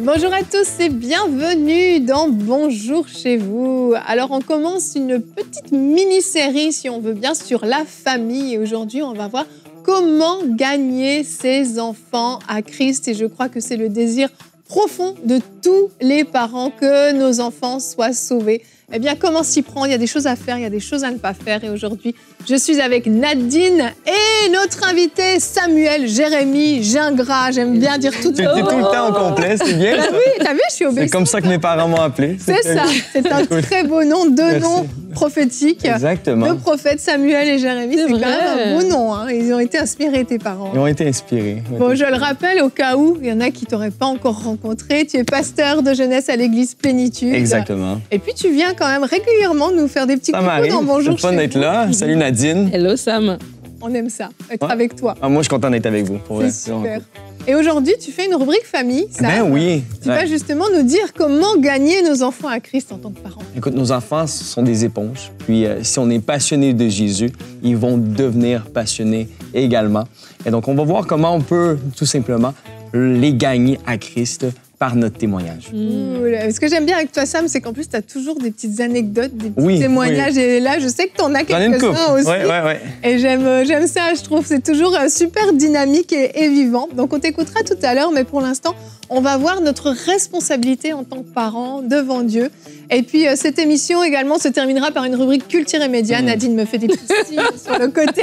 Bonjour à tous et bienvenue dans Bonjour chez vous. Alors on commence une petite mini-série, si on veut bien, sur la famille. Et aujourd'hui, on va voir comment gagner ses enfants à Christ. Et je crois que c'est le désir profond de tous les parents que nos enfants soient sauvés. Eh bien, comment s'y prendre? Il y a des choses à faire, il y a des choses à ne pas faire. Et aujourd'hui, je suis avec Nadine et notre invité Samuel Jérémy Gingras. J'aime bien dire tout. Tu dis tout le temps au complet, c'est bien. Bah oui, t'as vu, je suis obéissante. C'est comme ça que mes parents m'ont appelé. C'est ça, c'est un très beau nom, deux noms prophétiques. Exactement. Deux prophètes, Samuel et Jérémy, c'est quand même un beau nom. Hein. Ils ont été inspirés, tes parents. Ils ont été inspirés. Bon, je le rappelle, au cas où, il y en a qui ne t'auraient pas encore rencontré. Tu es pasteur de jeunesse à l'église Plénitude. Exactement. Et puis, tu viens quand même régulièrement nous faire des petits coucous dans Bonjour c'est fun d'être là. Salut Nadine. Hello Sam. On aime ça, être avec toi. Ah, moi, je suis content d'être avec vous. C'est super. Et aujourd'hui, tu fais une rubrique famille, ça. Ben oui. Tu vas justement nous dire comment gagner nos enfants à Christ en tant que parents. Écoute, nos enfants, ce sont des éponges. Puis, si on est passionné de Jésus, ils vont devenir passionnés également. Et donc, on va voir comment on peut, tout simplement, les gagner à Christ par notre témoignage. Cool. Ce que j'aime bien avec toi, Sam, c'est qu'en plus, tu as toujours des petites anecdotes, des petits témoignages. Oui. Et là, je sais que tu en as quelques-uns aussi. Oui. Et j'aime ça, je trouve. C'est toujours super dynamique et vivant. Donc, on t'écoutera tout à l'heure, mais pour l'instant, on va voir notre responsabilité en tant que parents devant Dieu. Et puis, cette émission également se terminera par une rubrique culture et médias. Nadine me fait des petits signes sur le côté.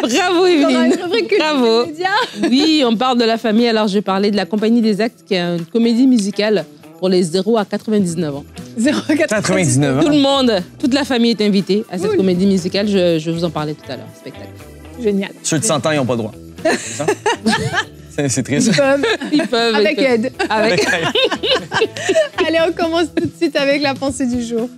Bravo, Evelyne. Une rubrique culture et médias. Oui, on parle de la famille. Alors, je vais parler de la Compagnie des Actes, qui est une comédie musicale pour les 0 à 99 ans. 0 à 99 ans. Tout le monde, toute la famille est invitée à cette comédie musicale. Je vais vous en parler tout à l'heure, spectacle. Génial. Ceux de 100 ans, ils n'ont pas le droit. C'est ça? C'est triste. Ils peuvent. Avec aide. Avec... Allez, on commence tout de suite avec la pensée du jour.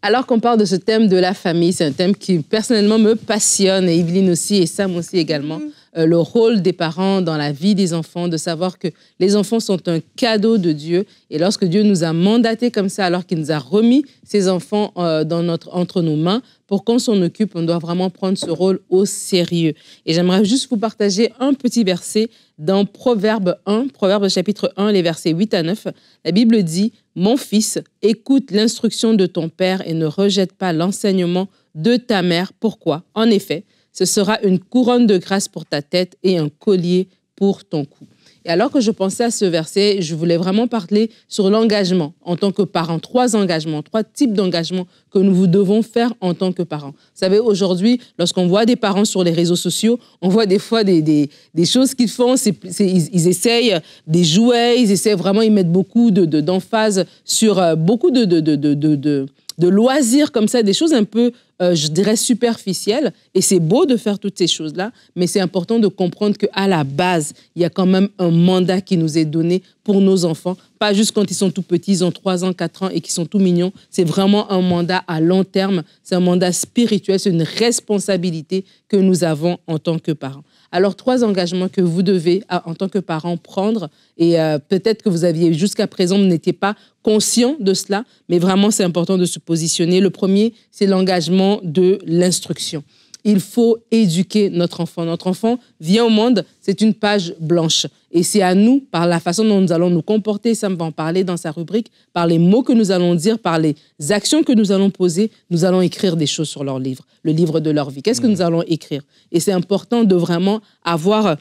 Alors qu'on parle de ce thème de la famille, c'est un thème qui personnellement me passionne, et Evelyne aussi, et Sam aussi également. Le rôle des parents dans la vie des enfants, de savoir que les enfants sont un cadeau de Dieu. Et lorsque Dieu nous a mandatés comme ça, alors qu'il nous a remis ces enfants entre nos mains, pour qu'on s'en occupe, on doit vraiment prendre ce rôle au sérieux. Et j'aimerais juste vous partager un petit verset dans Proverbe 1, Proverbe chapitre 1, les versets 8 à 9. La Bible dit « Mon fils, écoute l'instruction de ton père et ne rejette pas l'enseignement de ta mère. Pourquoi? En effet, ce sera une couronne de grâce pour ta tête et un collier pour ton cou. » Et alors que je pensais à ce verset, je voulais vraiment parler sur l'engagement en tant que parent. 3 engagements, 3 types d'engagements que nous devons faire en tant que parents. Vous savez, aujourd'hui, lorsqu'on voit des parents sur les réseaux sociaux, on voit des fois des choses qu'ils font. Ils essayent des jouets, ils essayent vraiment, ils mettent beaucoup d'emphase sur beaucoup de loisirs comme ça, des choses un peu, je dirais, superficielles. Et c'est beau de faire toutes ces choses-là, mais c'est important de comprendre qu'à la base, il y a quand même un mandat qui nous est donné pour nos enfants. Pas juste quand ils sont tout petits, ils ont 3 ans, 4 ans et qu'ils sont tout mignons. C'est vraiment un mandat à long terme. C'est un mandat spirituel, c'est une responsabilité que nous avons en tant que parents. Alors, 3 engagements que vous devez, en tant que parents, prendre. Et peut-être que vous aviez, jusqu'à présent, vous n'étiez pas conscient de cela, mais vraiment, c'est important de se positionner. Le premier, c'est l'engagement de l'instruction. Il faut éduquer notre enfant. Notre enfant vient au monde, c'est une page blanche. Et c'est à nous, par la façon dont nous allons nous comporter, Sam va en parler dans sa rubrique, par les mots que nous allons dire, par les actions que nous allons poser, nous allons écrire des choses sur leur livre, le livre de leur vie. Qu'est-ce que nous allons écrire? Et c'est important de vraiment avoir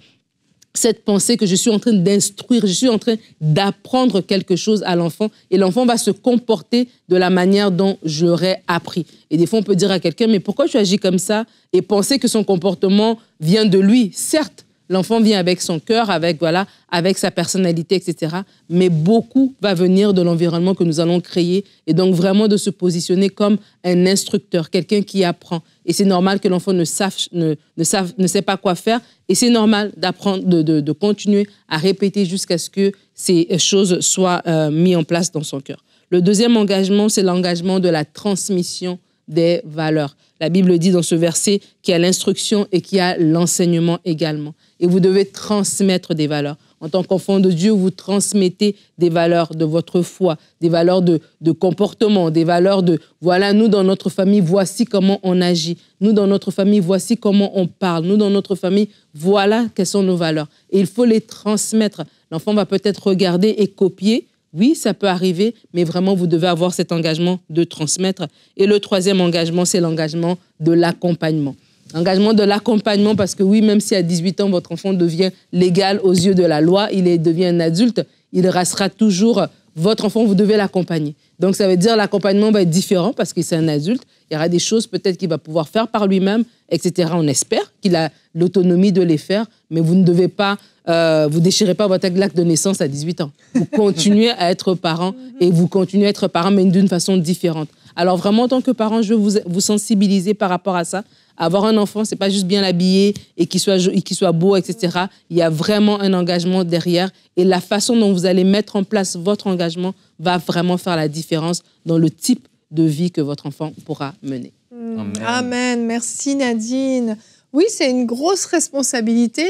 cette pensée que je suis en train d'instruire, je suis en train d'apprendre quelque chose à l'enfant et l'enfant va se comporter de la manière dont je l'aurais appris. Et des fois, on peut dire à quelqu'un, mais pourquoi tu agis comme ça? Et penser que son comportement vient de lui. Certes, l'enfant vient avec son cœur, avec sa personnalité, etc. Mais beaucoup va venir de l'environnement que nous allons créer et donc vraiment de se positionner comme un instructeur, quelqu'un qui apprend. Et c'est normal que l'enfant ne sait pas quoi faire. Et c'est normal d'apprendre, de continuer à répéter jusqu'à ce que ces choses soient mises en place dans son cœur. Le deuxième engagement, c'est l'engagement de la transmission des valeurs. La Bible dit dans ce verset qu'il y a l'instruction et qu'il y a l'enseignement également. Et vous devez transmettre des valeurs. En tant qu'enfant de Dieu, vous transmettez des valeurs de votre foi, des valeurs de comportement, des valeurs de, voilà, nous dans notre famille, voici comment on agit. Nous dans notre famille, voici comment on parle. Nous dans notre famille, voilà quelles sont nos valeurs. Et il faut les transmettre. L'enfant va peut-être regarder et copier. Oui, ça peut arriver, mais vraiment, vous devez avoir cet engagement de transmettre. Et le troisième engagement, c'est l'engagement de l'accompagnement. L'engagement de l'accompagnement, parce que oui, même si à 18 ans, votre enfant devient légal aux yeux de la loi, devient un adulte, il restera toujours votre enfant, vous devez l'accompagner. Donc, ça veut dire l'accompagnement va être différent parce que c'est un adulte. Il y aura des choses peut-être qu'il va pouvoir faire par lui-même, etc. On espère qu'il a l'autonomie de les faire, mais vous ne devez pas, vous déchirez pas votre acte de naissance à 18 ans. Vous continuez à être parent et vous continuez à être parent, mais d'une façon différente. Alors, vraiment, en tant que parent, je veux vous sensibiliser par rapport à ça. Avoir un enfant, c'est pas juste bien l'habiller et qu'il soit beau, etc. Il y a vraiment un engagement derrière. Et la façon dont vous allez mettre en place votre engagement va vraiment faire la différence dans le type de vie que votre enfant pourra mener. Amen. Amen. Merci Nadine. Oui, c'est une grosse responsabilité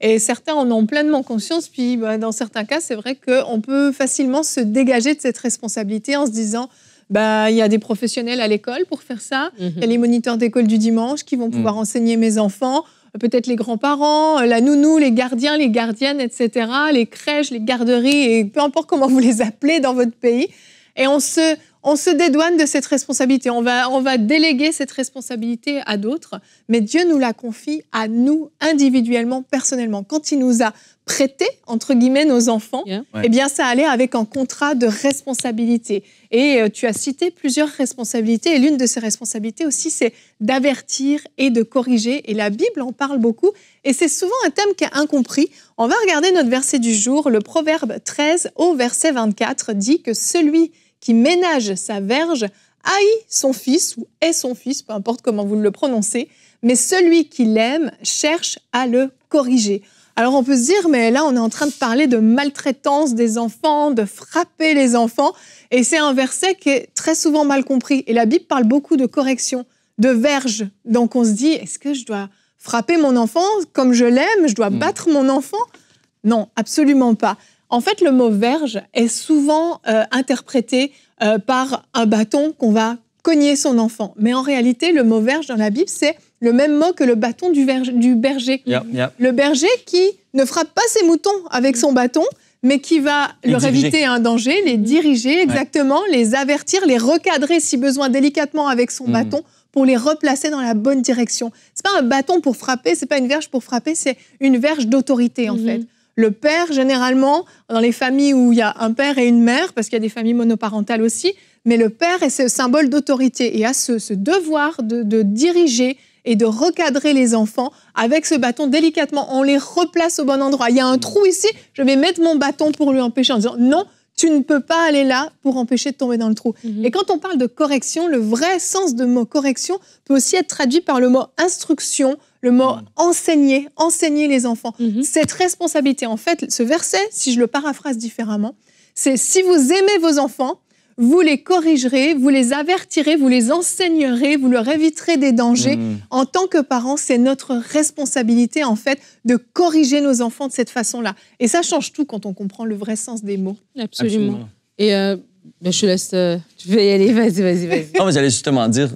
et certains en ont pleinement conscience. Puis dans certains cas, c'est vrai qu'on peut facilement se dégager de cette responsabilité en se disant... il y a des professionnels à l'école pour faire ça. Il y a les moniteurs d'école du dimanche qui vont pouvoir enseigner mes enfants, peut-être les grands-parents, la nounou, les gardiens, les gardiennes, etc., les crèches, les garderies, et peu importe comment vous les appelez dans votre pays. Et on se dédouane de cette responsabilité. On va déléguer cette responsabilité à d'autres, mais Dieu nous la confie à nous individuellement, personnellement. Quand il nous a prêté, entre guillemets, nos enfants, eh bien, ça allait avec un contrat de responsabilité. Et tu as cité plusieurs responsabilités, et l'une de ces responsabilités aussi, c'est d'avertir et de corriger. Et la Bible en parle beaucoup, et c'est souvent un thème qui est incompris. On va regarder notre verset du jour. Le Proverbe 13 au verset 24 dit que celui qui ménage sa verge haït son fils ou est son fils, peu importe comment vous le prononcez, mais celui qui l'aime cherche à le corriger. Alors on peut se dire, mais là on est en train de parler de maltraitance des enfants, de frapper les enfants, et c'est un verset qui est très souvent mal compris. Et la Bible parle beaucoup de correction, de verge. Donc on se dit, est-ce que je dois frapper mon enfant comme je l'aime? Je dois battre mon enfant? Non, absolument pas. En fait, le mot verge est souvent interprété par un bâton qu'on va cogner son enfant. Mais en réalité, le mot verge dans la Bible, c'est le même mot que le bâton du berger. Le berger qui ne frappe pas ses moutons avec son bâton, mais qui va leur éviter un danger, les diriger exactement, les avertir, les recadrer si besoin délicatement avec son bâton pour les replacer dans la bonne direction. C'est pas un bâton pour frapper, c'est pas une verge pour frapper, c'est une verge d'autorité en fait. Le père, généralement, dans les familles où il y a un père et une mère, parce qu'il y a des familles monoparentales aussi, mais le père est ce symbole d'autorité et a ce devoir de diriger et de recadrer les enfants avec ce bâton délicatement. On les replace au bon endroit. Il y a un trou ici, je vais mettre mon bâton pour lui empêcher en disant non, tu ne peux pas aller là pour empêcher de tomber dans le trou. Et quand on parle de correction, le vrai sens de mot correction peut aussi être traduit par le mot instruction, le mot enseigner les enfants. Cette responsabilité, en fait, ce verset, si je le paraphrase différemment, c'est si vous aimez vos enfants, vous les corrigerez, vous les avertirez, vous les enseignerez, vous leur éviterez des dangers. En tant que parents, c'est notre responsabilité, en fait, de corriger nos enfants de cette façon-là. Et ça change tout quand on comprend le vrai sens des mots. Absolument. Et je te laisse, tu veux y aller, vas-y. Non, mais j'allais justement dire,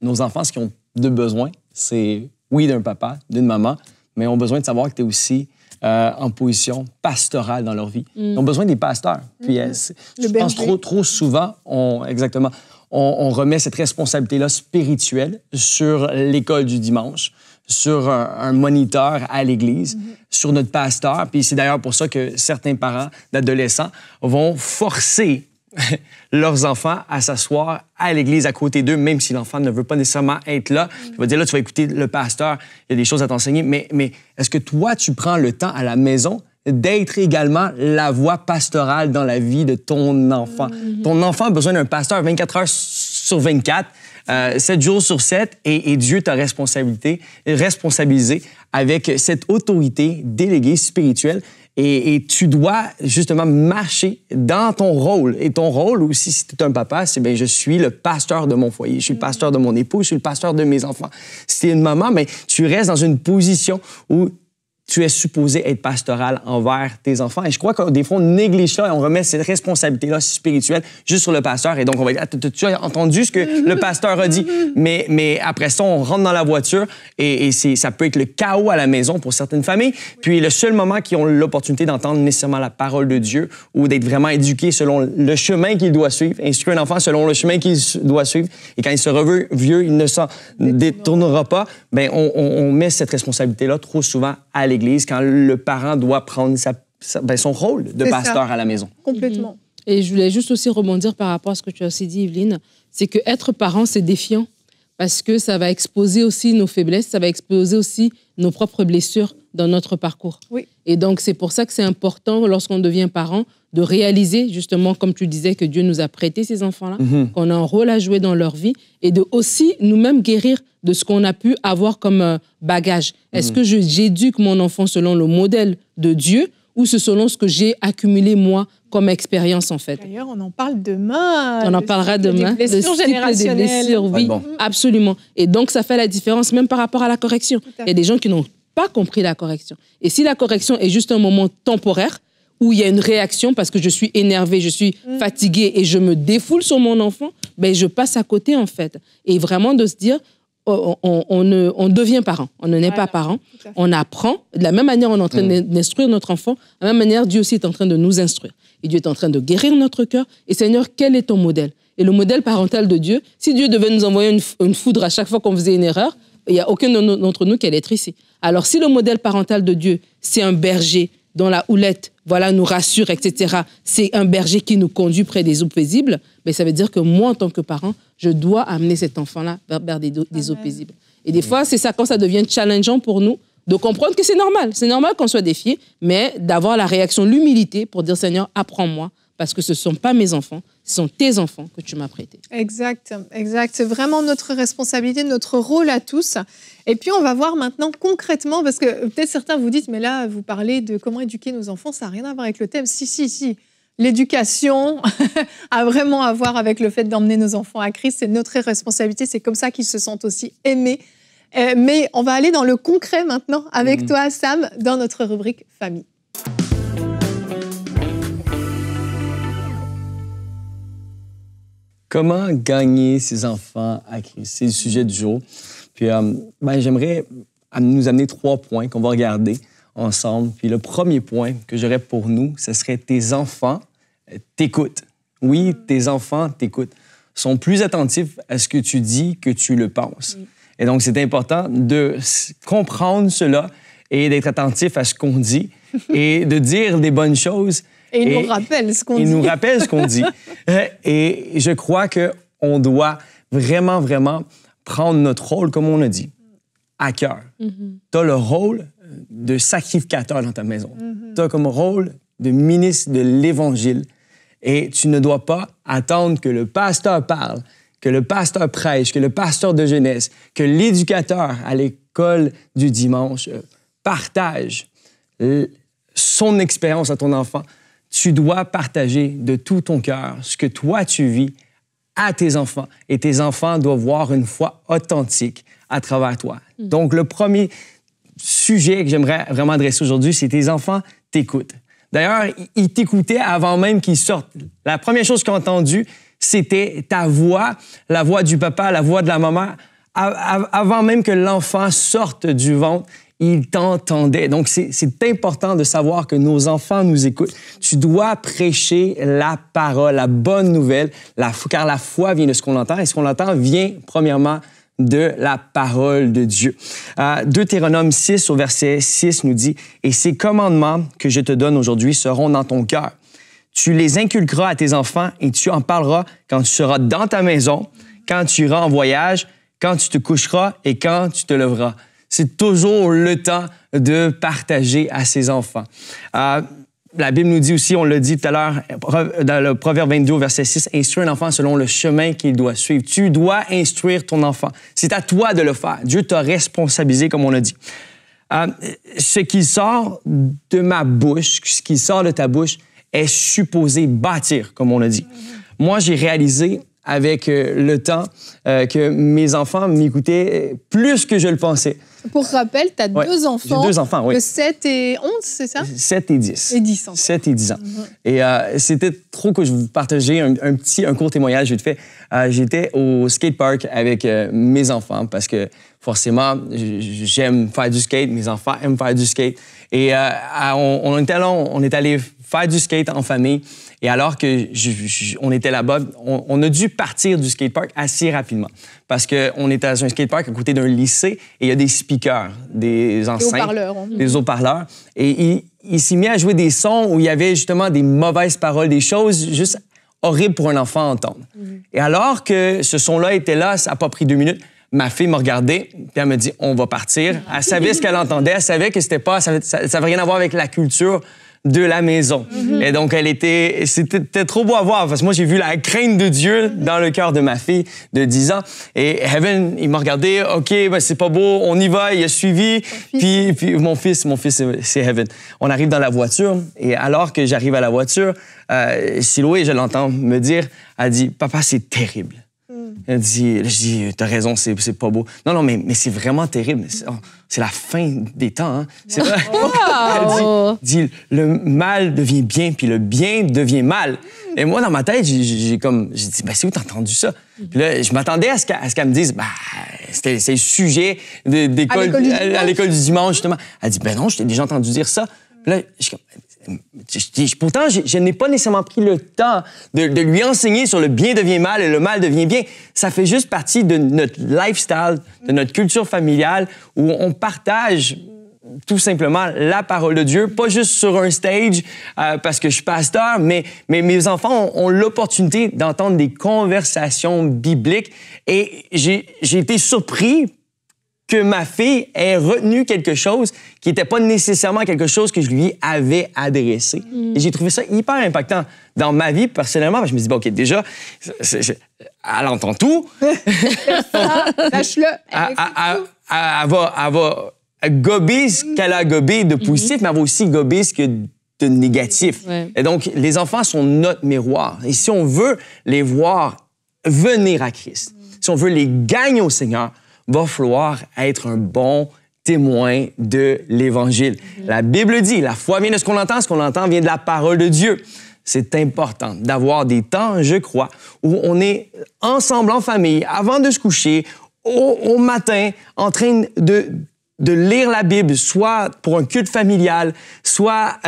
nos enfants, ce qu'ils ont de besoin, c'est, oui, d'un papa, d'une maman, mais ont besoin de savoir que tu es aussi en position pastorale dans leur vie. Ils ont besoin des pasteurs. Puis, je pense trop souvent, on remet cette responsabilité-là spirituelle sur l'école du dimanche, sur un moniteur à l'église, sur notre pasteur. Puis c'est d'ailleurs pour ça que certains parents d'adolescents vont forcer leurs enfants à s'asseoir à l'église à côté d'eux, même si l'enfant ne veut pas nécessairement être là. Il va dire, là, tu vas écouter le pasteur, il y a des choses à t'enseigner, mais est-ce que toi, tu prends le temps à la maison d'être également la voix pastorale dans la vie de ton enfant? Ton enfant a besoin d'un pasteur 24 heures sur 24, 7 jours sur 7, et Dieu t'a responsabilisé avec cette autorité déléguée spirituelle. Et tu dois justement marcher dans ton rôle. Et ton rôle aussi, si tu es un papa, c'est bien, je suis le pasteur de mon foyer, je suis le pasteur de mon époux, je suis le pasteur de mes enfants. Si tu es une maman, bien, tu restes dans une position où tu es supposé être pastoral envers tes enfants. Et je crois que des fois, on néglige ça et on remet cette responsabilité-là spirituelle juste sur le pasteur. Et donc, on va dire, tu as entendu ce que le pasteur a dit. Mais après ça, on rentre dans la voiture et ça peut être le chaos à la maison pour certaines familles. Puis le seul moment qu'ils ont l'opportunité d'entendre nécessairement la parole de Dieu ou d'être vraiment éduqués selon le chemin qu'il doit suivre, instruire un enfant selon le chemin qu'il doit suivre. Et quand il sera vieux, il ne s'en détournera pas. Bien, on met cette responsabilité-là trop souvent à l'Église quand le parent doit prendre son rôle de pasteur à la maison. Complètement. Et je voulais juste aussi rebondir par rapport à ce que tu as aussi dit, Evelyne, c'est qu'être parent, c'est défiant parce que ça va exposer aussi nos faiblesses, ça va exposer aussi nos propres blessures dans notre parcours. Oui. Et donc, c'est pour ça que c'est important, lorsqu'on devient parent, de réaliser, justement, comme tu disais, que Dieu nous a prêté ces enfants-là, qu'on a un rôle à jouer dans leur vie et de aussi nous-mêmes guérir de ce qu'on a pu avoir comme bagage. Est-ce que j'éduque mon enfant selon le modèle de Dieu ou selon ce que j'ai accumulé, moi, comme expérience, en fait? D'ailleurs, on en parle demain. On en parlera demain. Des blessures générationnelles. Des blessures, oui, absolument. Et donc, ça fait la différence même par rapport à la correction. Il y a des gens qui n'ont pas compris la correction. Et si la correction est juste un moment temporaire, où il y a une réaction parce que je suis énervée, je suis fatiguée et je me défoule sur mon enfant, ben je passe à côté, en fait. Et vraiment de se dire, on devient parent. On ne naît pas parent. On apprend. De la même manière, on est en train d'instruire notre enfant. De la même manière, Dieu aussi est en train de nous instruire. Et Dieu est en train de guérir notre cœur. Et Seigneur, quel est ton modèle? Et le modèle parental de Dieu, si Dieu devait nous envoyer une foudre à chaque fois qu'on faisait une erreur, il n'y a aucun d'entre nous qui allait être ici. Alors, si le modèle parental de Dieu, c'est un berger dont la houlette, voilà, nous rassure, etc., c'est un berger qui nous conduit près des eaux paisibles, mais ça veut dire que moi, en tant que parent, je dois amener cet enfant-là vers des eaux paisibles. Et des fois, c'est ça, quand ça devient challengeant pour nous, de comprendre que c'est normal. C'est normal qu'on soit défié, mais d'avoir la réaction, l'humilité pour dire, Seigneur, apprends-moi, parce que ce ne sont pas mes enfants, ce sont tes enfants que tu m'as prêtés. Exact, exact. C'est vraiment notre responsabilité, notre rôle à tous. Et puis, on va voir maintenant concrètement, parce que peut-être certains vous disent, mais là, vous parlez de comment éduquer nos enfants, ça n'a rien à voir avec le thème. Si. L'éducation a vraiment à voir avec le fait d'emmener nos enfants à Christ. C'est notre responsabilité, c'est comme ça qu'ils se sentent aussi aimés. Mais on va aller dans le concret maintenant avec toi, Sam, dans notre rubrique Famille. Comment gagner ses enfants à Christ? C'est le sujet du jour. Puis j'aimerais nous amener 3 points qu'on va regarder ensemble. Puis le premier point que j'aurais pour nous, ce serait tes enfants t'écoutent. Oui, tes enfants t'écoutent. Sont plus attentifs à ce que tu dis que tu le penses. Oui. Et donc, c'est important de comprendre cela et d'être attentif à ce qu'on dit et de dire des bonnes choses. Et il nous rappelle ce qu'on dit. Il nous rappelle ce qu'on dit. Et je crois qu'on doit vraiment, vraiment prendre notre rôle, comme on a dit, à cœur. Tu as le rôle de sacrificateur dans ta maison. Tu as comme rôle de ministre de l'Évangile. Et tu ne dois pas attendre que le pasteur parle, que le pasteur prêche, que le pasteur de jeunesse, que l'éducateur à l'école du dimanche partage son expérience à ton enfant. Tu dois partager de tout ton cœur ce que toi tu vis à tes enfants. Et tes enfants doivent voir une foi authentique à travers toi. Donc, le premier sujet que j'aimerais vraiment adresser aujourd'hui, c'est tes enfants t'écoutent. D'ailleurs, ils t'écoutaient avant même qu'ils sortent. La première chose qu'ils ont entendue, c'était ta voix, la voix du papa, la voix de la maman. Avant même que l'enfant sorte du ventre, ils t'entendaient. Donc, c'est important de savoir que nos enfants nous écoutent. Tu dois prêcher la parole, la bonne nouvelle, car la foi vient de ce qu'on entend, et ce qu'on entend vient, premièrement, de la parole de Dieu. Deutéronome 6, au verset 6, nous dit « Et ces commandements que je te donne aujourd'hui seront dans ton cœur. Tu les inculqueras à tes enfants et tu en parleras quand tu seras dans ta maison, quand tu iras en voyage, quand tu te coucheras et quand tu te lèveras. » C'est toujours le temps de partager à ses enfants. La Bible nous dit aussi, on l'a dit tout à l'heure, dans le Proverbe 22, verset 6, « Instruis un enfant selon le chemin qu'il doit suivre. » Tu dois instruire ton enfant. C'est à toi de le faire. Dieu t'a responsabilisé, comme on l'a dit. Ce qui sort de ma bouche, ce qui sort de ta bouche, est supposé bâtir, comme on l'a dit. Moi, j'ai réalisé avec le temps que mes enfants m'écoutaient plus que je le pensais. Pour rappel, tu as deux enfants. J'ai 2 enfants, oui. De 7 et 11, c'est ça? 7 et 10. Et 10 ans. 7 et 10 ans. Et c'était trop que je vous partageais un court témoignage vite fait. J'étais au skatepark avec mes enfants parce que forcément, j'aime faire du skate. Mes enfants aiment faire du skate. Et on est allé faire du skate en famille. Et alors que on était là-bas, on a dû partir du skatepark assez rapidement parce qu'on était dans un skatepark à côté d'un lycée et il y a des speakers, des enceintes, des haut-parleurs. Et il s'est mis à jouer des sons où il y avait justement des mauvaises paroles, des choses juste horribles pour un enfant à entendre. Et alors que ce son-là était là, ça n'a pas pris 2 minutes. Ma fille m'a regardé, puis elle me dit « On va partir ». Elle savait ce qu'elle entendait, elle savait que c'était pas, ça n'avait rien à voir avec la culture de la maison. Et donc, c'était trop beau à voir, parce que moi, j'ai vu la crainte de Dieu dans le cœur de ma fille de 10 ans. Et Heaven, il m'a regardé, « OK, ben, c'est pas beau, on y va », il a suivi. Puis mon fils, c'est Heaven. On arrive dans la voiture, et alors que j'arrive à la voiture, Siloé, je l'entends me dire, elle dit, « Papa, c'est terrible ». Elle dit, je dis, t'as raison, c'est pas beau. Non, mais c'est vraiment terrible. C'est la fin des temps. Hein. C'est vrai. Elle dit, le mal devient bien, puis le bien devient mal. Et moi, dans ma tête, j'ai dit, ben, c'est où t'as entendu ça? Puis là, je m'attendais à ce qu'elle me dise, ben, c'est le sujet à l'école du dimanche, justement. Elle dit, ben non, je t'ai déjà entendu dire ça. Puis là, pourtant, je n'ai pas nécessairement pris le temps de lui enseigner sur le bien devient mal et le mal devient bien. Ça fait juste partie de notre lifestyle, de notre culture familiale, où on partage tout simplement la parole de Dieu, pas juste sur un stage parce que je suis pasteur, mais mes enfants ont l'opportunité d'entendre des conversations bibliques. Et j'ai été surpris que ma fille ait retenu quelque chose qui n'était pas nécessairement quelque chose que je lui avais adressé. Et j'ai trouvé ça hyper impactant dans ma vie personnellement. Je me dis, bon, OK, déjà, elle entend tout. Lâche-le. Elle va gober ce qu'elle a gobé de positif, mais elle va aussi gober ce que de négatif. Ouais. Et donc, les enfants sont notre miroir. Et si on veut les voir venir à Christ, si on veut les gagner au Seigneur, va falloir être un bon témoin de l'Évangile. La Bible dit, la foi vient de ce qu'on entend vient de la parole de Dieu. C'est important d'avoir des temps, je crois, où on est ensemble en famille, avant de se coucher, au matin, en train de lire la Bible, soit pour un culte familial, soit...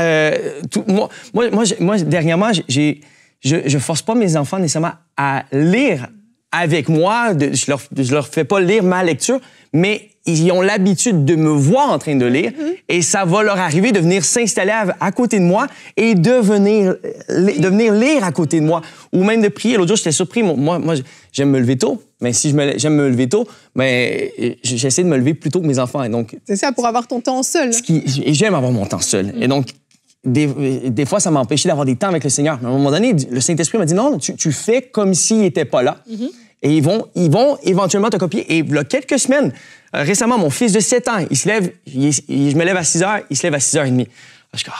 Moi, dernièrement, je force pas mes enfants nécessairement à lire avec moi, je leur fais pas lire ma lecture, mais ils ont l'habitude de me voir en train de lire et ça va leur arriver de venir s'installer à côté de moi et de venir lire à côté de moi ou même de prier. L'autre jour, j'étais surpris. Moi, j'aime me lever tôt, mais si j'aime me lever tôt, mais j'essaie de me lever plus tôt que mes enfants. Et donc, c'est ça, pour avoir ton temps seul. Et j'aime avoir mon temps seul. Et donc, des fois, ça m'a empêché d'avoir des temps avec le Seigneur. À un moment donné, le Saint-Esprit m'a dit, non, tu fais comme s'il n'était pas là. Et ils vont éventuellement te copier. Et il y a quelques semaines, récemment, mon fils de 7 ans, il se lève, je me lève à 6 heures, il se lève à 6h30. Je dis,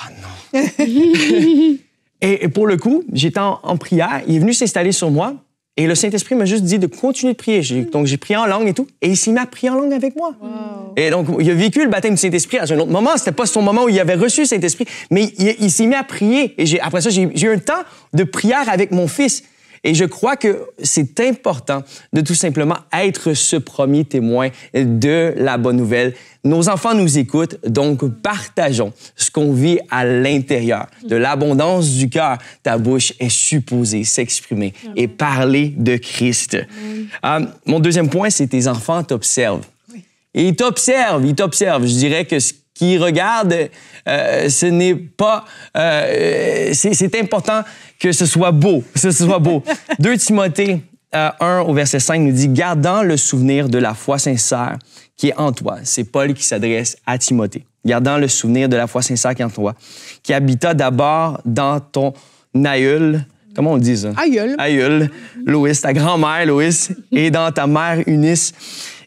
non. et pour le coup, j'étais en prière, il est venu s'installer sur moi, et le Saint-Esprit m'a juste dit de continuer de prier. Donc, j'ai prié en langue et tout, et il s'est mis à prier en langue avec moi. Wow. Et donc, il a vécu le baptême du Saint-Esprit à un autre moment. C'était pas son moment où il avait reçu le Saint-Esprit, mais il s'est mis à prier. Et après ça, j'ai eu un temps de prière avec mon fils. Et je crois que c'est important de tout simplement être ce premier témoin de la bonne nouvelle. Nos enfants nous écoutent, donc partageons ce qu'on vit à l'intérieur. De l'abondance du cœur, ta bouche est supposée s'exprimer et parler de Christ. Mon deuxième point, c'est tes enfants t'observent. Et ils t'observent. Je dirais que ce qu'ils regardent, ce n'est pas... c'est important que ce soit beau. 2 Timothée 1 au verset 5 nous dit « Gardant le souvenir de la foi sincère qui est en toi. » C'est Paul qui s'adresse à Timothée. « Gardant le souvenir de la foi sincère qui est en toi, qui habita d'abord dans ton aïeul. » Comment on dit ça? Aïeul. Loïs, ta grand-mère Loïs, et dans ta mère Eunice,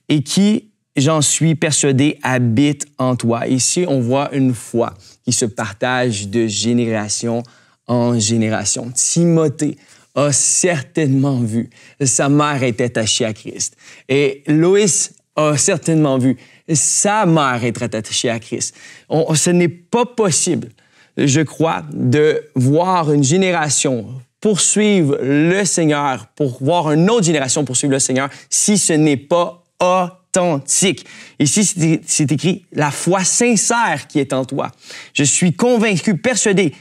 et qui, j'en suis persuadé, habite en toi. Ici, on voit une foi qui se partage de génération en génération. Timothée a certainement vu sa mère être attachée à Christ. Et Loïs a certainement vu sa mère être attachée à Christ. Ce n'est pas possible, je crois, de voir une génération poursuivre le Seigneur, pour voir une autre génération poursuivre le Seigneur, si ce n'est pas authentique. Ici, c'est écrit « la foi sincère qui est en toi ». Je suis convaincu, persuadé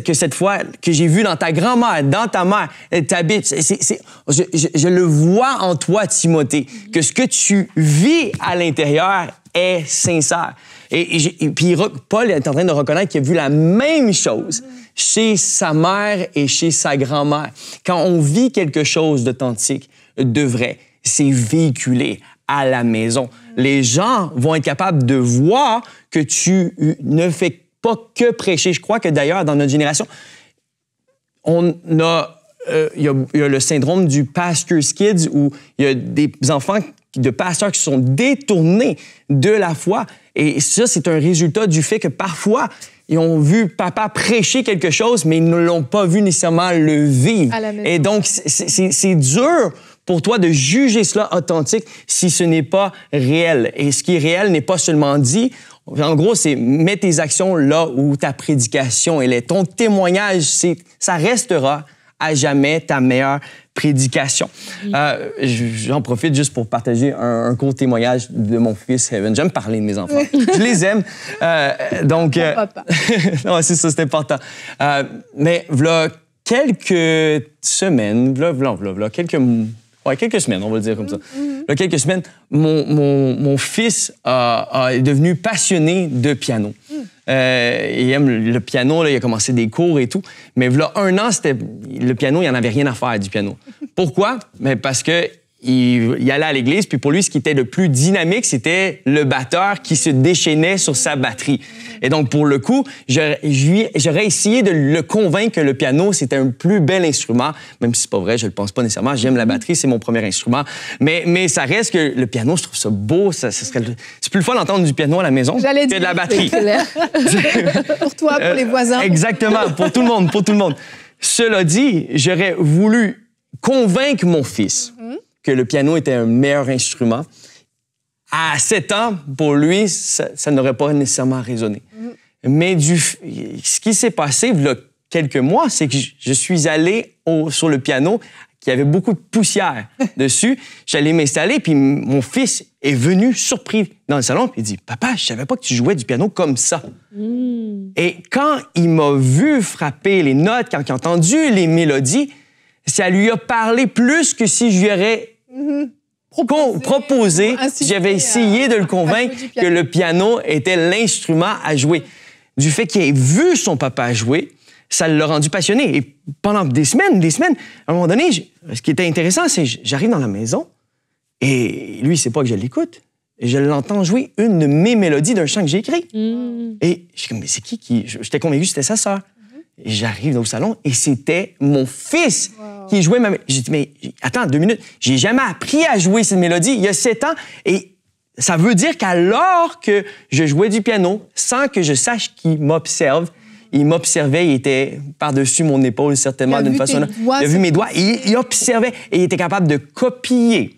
que cette foi que j'ai vue dans ta grand-mère, dans ta mère, elle t'habite. Je le vois en toi, Timothée, que ce que tu vis à l'intérieur est sincère. Et puis Paul est en train de reconnaître qu'il a vu la même chose chez sa mère et chez sa grand-mère. Quand on vit quelque chose d'authentique, de vrai, c'est véhiculé à la maison. Les gens vont être capables de voir que tu ne fais pas que prêcher. Je crois que d'ailleurs, dans notre génération, il y a le syndrome du pastor's kids où il y a des enfants de pasteurs qui sont détournés de la foi. Et ça, c'est un résultat du fait que parfois, ils ont vu papa prêcher quelque chose, mais ils ne l'ont pas vu nécessairement le vivre. Et donc, c'est dur pour toi de juger cela authentique si ce n'est pas réel. Et ce qui est réel n'est pas seulement dit. En gros, c'est mets tes actions là où ta prédication elle est. Ton témoignage, ça restera à jamais ta meilleure prédication. J'en profite juste pour partager un court témoignage de mon fils Evan. J'aime parler de mes enfants. Je les aime. Non, c'est ça, c'est important. Mais voilà quelques semaines, quelques semaines, on va le dire comme ça. Il y a quelques semaines, mon fils est devenu passionné de piano. Il aime le piano, là, il a commencé des cours et tout. Mais il y a 1 an, le piano, il n'y en avait rien à faire du piano. Pourquoi? Mais parce que il allait à l'église, puis pour lui, ce qui était le plus dynamique, c'était le batteur qui se déchaînait sur sa batterie. Et donc, pour le coup, j'aurais essayé de le convaincre que le piano, c'était un plus bel instrument, même si c'est pas vrai, je le pense pas nécessairement. J'aime la batterie, c'est mon premier instrument. Mais ça reste que le piano, je trouve ça beau. C'est plus le fun d'entendre du piano à la maison que de la batterie. Pour toi, pour les voisins. Exactement, pour tout le monde. Cela dit, j'aurais voulu convaincre mon fils que le piano était un meilleur instrument. À 7 ans, pour lui, ça n'aurait pas nécessairement résonné. Mais ce qui s'est passé il y a quelques mois, c'est que je suis allé sur le piano, qui avait beaucoup de poussière dessus. J'allais m'installer, puis mon fils est venu surpris dans le salon, puis il dit « Papa, je savais pas que tu jouais du piano comme ça. » Et quand il m'a vu frapper les notes, quand il a entendu les mélodies, ça lui a parlé plus que si je lui aurais proposé, si j'avais essayé de le convaincre que le piano était l'instrument à jouer. Du fait qu'il ait vu son papa jouer, ça l'a rendu passionné. Et pendant des semaines, à un moment donné, ce qui était intéressant, c'est que j'arrive dans la maison et lui, il sait pas que je l'écoute. Et je l'entends jouer une de mes mélodies d'un chant que j'ai écrit. Et je suis comme, mais c'est qui? J'étais convaincu que c'était sa sœur. Et j'arrive au salon et c'était mon fils qui jouait ma mélodie. J'ai dit, mais attends 2 minutes, j'ai jamais appris à jouer cette mélodie. Il y a 7 ans et ça veut dire qu'alors que je jouais du piano, sans que je sache qu'il m'observe, il m'observait, il était par-dessus mon épaule certainement d'une façon. Il a vu mes doigts, il observait et il était capable de copier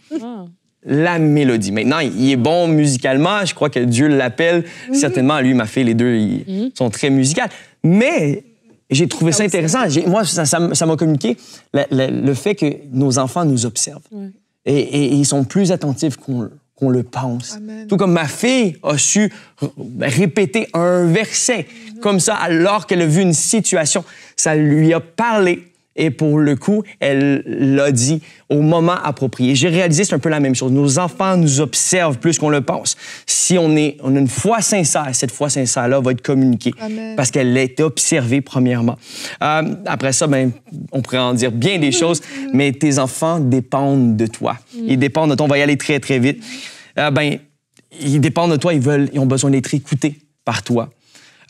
la mélodie. Maintenant, il est bon musicalement, je crois que Dieu l'appelle. Certainement, lui, ma fille, les deux, ils sont très musicales. Mais j'ai trouvé ça intéressant. Moi, ça m'a communiqué le fait que nos enfants nous observent. Et ils sont plus attentifs qu'on le pense. Amen. Tout comme ma fille a su répéter un verset comme ça alors qu'elle a vu une situation. Ça lui a parlé et pour le coup, elle l'a dit au moment approprié. J'ai réalisé c'est un peu la même chose. Nos enfants nous observent plus qu'on le pense. Si on a une foi sincère, cette foi sincère-là va être communiquée. Amen. Parce qu'elle a été observée premièrement. Après ça, on pourrait en dire bien des choses, mais tes enfants dépendent de toi. Ils dépendent de toi. On va y aller très, très vite. Ils dépendent de toi. Ils ont besoin d'être écoutés par toi.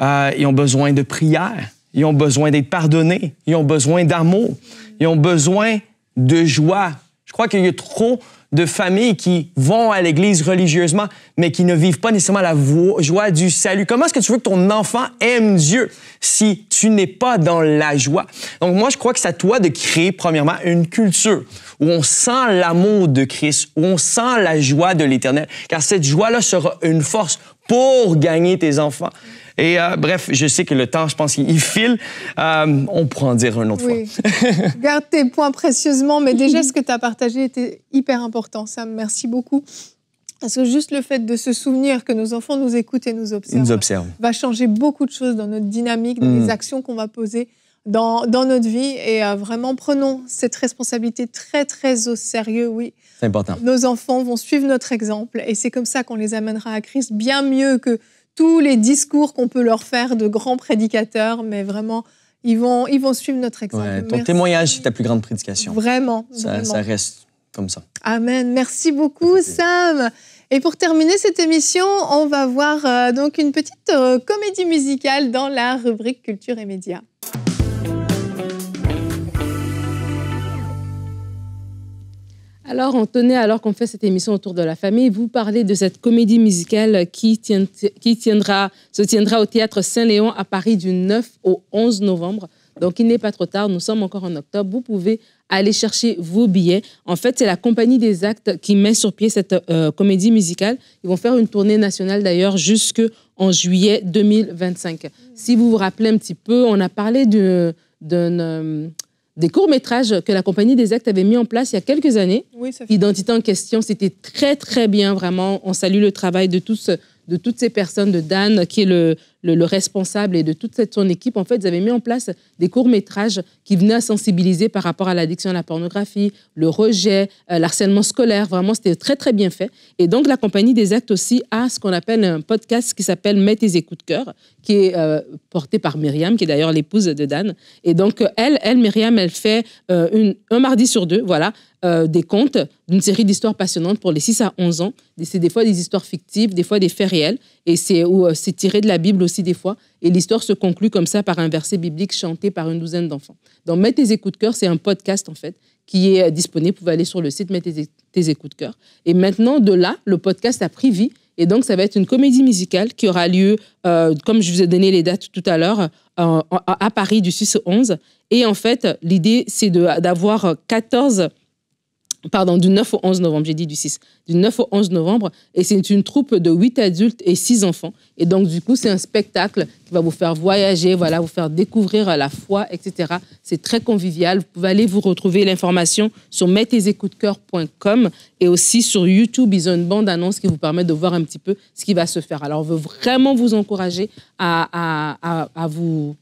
Ils ont besoin de prière. Ils ont besoin d'être pardonnés. Ils ont besoin d'amour. Ils ont besoin de joie. Je crois qu'il y a trop de familles qui vont à l'église religieusement, mais qui ne vivent pas nécessairement la joie du salut. Comment est-ce que tu veux que ton enfant aime Dieu si tu n'es pas dans la joie? Donc, moi, je crois que c'est à toi de créer, premièrement, une culture où on sent l'amour de Christ, où on sent la joie de l'Éternel, car cette joie-là sera une force pour gagner tes enfants. Et bref, je sais que le temps, je pense qu'il file. On pourra en dire une autre fois. Garde tes points précieusement, mais déjà, ce que tu as partagé était hyper important. Sam, merci beaucoup. Parce que juste le fait de se souvenir que nos enfants nous écoutent et nous observent, va changer beaucoup de choses dans notre dynamique, dans les actions qu'on va poser dans notre vie. Et vraiment, prenons cette responsabilité très, très au sérieux, oui. C'est important. Nos enfants vont suivre notre exemple et c'est comme ça qu'on les amènera à Christ, bien mieux que tous les discours qu'on peut leur faire de grands prédicateurs, mais vraiment, ils vont suivre notre exemple. Ouais, ton témoignage, c'est ta plus grande prédication. Vraiment, ça reste comme ça. Amen. Merci beaucoup, Sam. Et pour terminer cette émission, on va voir donc une petite comédie musicale dans la rubrique Culture et Médias. Alors, alors qu'on fait cette émission autour de la famille, vous parlez de cette comédie musicale qui se tiendra au Théâtre Saint-Léon à Paris du 9 au 11 novembre. Donc, il n'est pas trop tard, nous sommes encore en octobre. Vous pouvez aller chercher vos billets. En fait, c'est la Compagnie des Actes qui met sur pied cette comédie musicale. Ils vont faire une tournée nationale d'ailleurs jusqu'en juillet 2025. Si vous vous rappelez un petit peu, on a parlé des courts-métrages que la Compagnie des Actes avait mis en place il y a quelques années. Oui, ça fait... Identité en question, c'était très, très bien, vraiment. On salue le travail de toutes ces personnes, de Dan, qui est le responsable, et de toute son équipe. En fait, ils avaient mis en place des courts-métrages qui venaient à sensibiliser par rapport à l'addiction à la pornographie, le rejet, l'harcèlement scolaire. Vraiment, c'était très, très bien fait. Et donc, la Compagnie des Actes aussi a ce qu'on appelle un podcast qui s'appelle « Mets tes écoutes cœur », qui est porté par Myriam, qui est d'ailleurs l'épouse de Dan. Et donc, Myriam, elle fait un mardi sur deux, voilà, des contes d'une série d'histoires passionnantes pour les 6 à 11 ans. C'est des fois des histoires fictives, des fois des faits réels. Et c'est tiré de la Bible aussi des fois. Et l'histoire se conclut comme ça par un verset biblique chanté par une douzaine d'enfants. Donc, Mets tes écoutes cœur, c'est un podcast en fait qui est disponible. Vous pouvez aller sur le site Mets tes écoutes cœur. Et maintenant, de là, le podcast a pris vie. Et donc, ça va être une comédie musicale qui aura lieu, comme je vous ai donné les dates tout à l'heure, à Paris du 6 au 11. Et en fait, l'idée, c'est d'avoir du 9 au 11 novembre, j'ai dit du 6, du 9 au 11 novembre, et c'est une troupe de 8 adultes et 6 enfants. Et donc, du coup, c'est un spectacle qui va vous faire voyager, voilà, vous faire découvrir la foi, etc. C'est très convivial. Vous pouvez aller vous retrouver l'information sur mettesécoutescoeur.com et aussi sur YouTube, ils ont une bande-annonce qui vous permet de voir un petit peu ce qui va se faire. Alors, on veut vraiment vous encourager à vous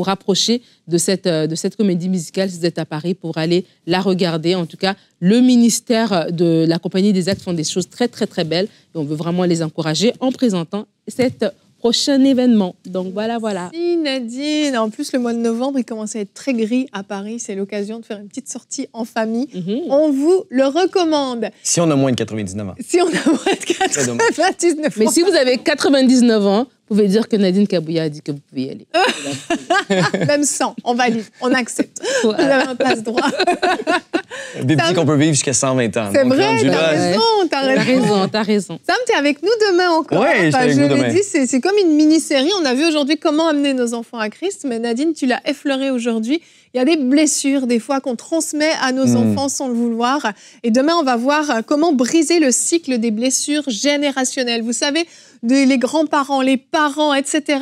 rapprocher de cette comédie musicale si vous êtes à Paris pour aller la regarder. En tout cas, le ministère de la Compagnie des Actes font des choses très, très, très belles et on veut vraiment les encourager en présentant cet prochain événement. Donc, voilà. Merci Nadine. En plus, le mois de novembre, il commence à être très gris à Paris. C'est l'occasion de faire une petite sortie en famille. On vous le recommande. Si on a moins de 99 ans. Si on a moins de 99 ans. Mais si vous avez 99 ans, vous pouvez dire que Nadine Kabouya a dit que vous pouvez y aller. Même 100, on valide, on accepte. Voilà. Vous avez un passe-droit. Des petits qu'on peut vivre jusqu'à 120 ans. C'est vrai, t'as raison. Sam, t'es avec nous demain encore. Oui, je suis avec vous demain. Je l'ai dit, c'est comme une mini-série. On a vu aujourd'hui comment amener nos enfants à Christ, mais Nadine, tu l'as effleuré aujourd'hui. Il y a des blessures, des fois, qu'on transmet à nos enfants sans le vouloir. Et demain, on va voir comment briser le cycle des blessures générationnelles. Vous savez, les grands-parents, les parents, etc.,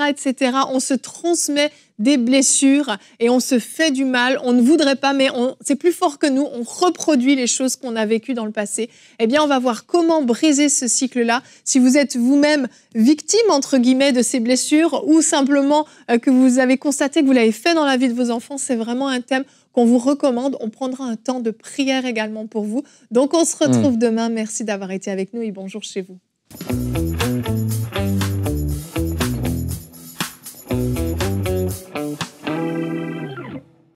on se transmet des blessures et on se fait du mal. On ne voudrait pas, mais c'est plus fort que nous. On reproduit les choses qu'on a vécues dans le passé. Eh bien, on va voir comment briser ce cycle-là. Si vous êtes vous-même victime, entre guillemets, de ces blessures ou simplement que vous avez constaté que vous l'avez fait dans la vie de vos enfants, c'est vraiment un thème qu'on vous recommande. On prendra un temps de prière également pour vous. Donc, on se retrouve demain. Merci d'avoir été avec nous et bonjour chez vous.